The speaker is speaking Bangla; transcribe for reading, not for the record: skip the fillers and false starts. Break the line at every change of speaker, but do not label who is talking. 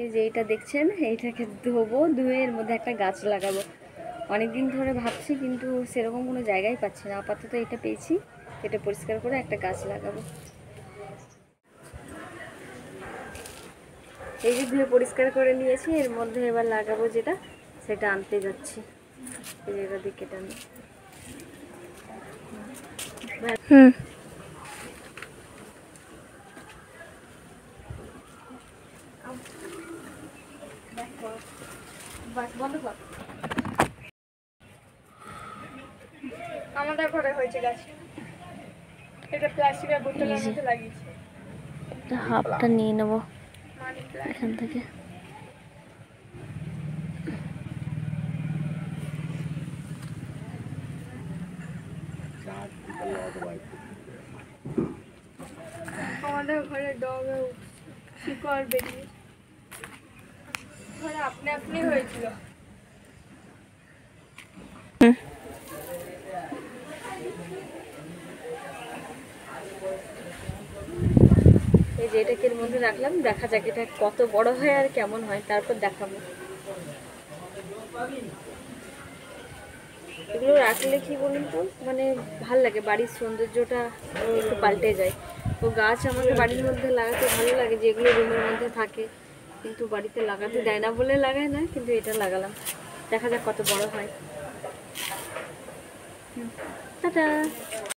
এই যে এইটা দেখছেন, এইটাকে ধোবো, ধুয়ে এর মধ্যে একটা গাছ লাগাবো। অনেকদিন ধরে ভাবছি কিন্তু সেরকম কোনো জায়গায় পাচ্ছি না, আপাতত এটা পেয়েছি। এটা পরিষ্কার করে একটা গাছ লাগাবো। এই যে ধুয়ে পরিষ্কার করে নিয়েছি, এর মধ্যে এবার লাগাবো যেটা, সেটা আনতে যাচ্ছি। এই জায়গা দিয়ে কেটে আনি। হুম, বন্ধ কর।
আমাদের ঘরে হয়েছে গাছ, এটা প্লাস্টিকের বোতলের মধ্যে লাগিয়েছে।
হাফটা নিয়ে নেবো এখান থেকে।
আমাদের ঘরে ডগে শিকড় বেরিয়ে ঘরে আপনি আপনি হয়েছিল।
এই যে এটাকে এর মধ্যে রাখলাম, দেখা যাক এটা কত বড় হয় আর কেমন হয়, তারপর দেখাবো। এগুলো রাখলে কি বলুন তো, মানে ভাল লাগে, বাড়ির সৌন্দর্যটা একটু পাল্টে যায়। তো গাছ আমাকে বাড়ির মধ্যে লাগাতে ভালো লাগে, যেগুলো রুমের মধ্যে থাকে, কিন্তু বাড়িতে লাগাতে দেয় না বলে লাগায় না, কিন্তু এটা লাগালাম, দেখা যাক কত বড় হয়। টাটা।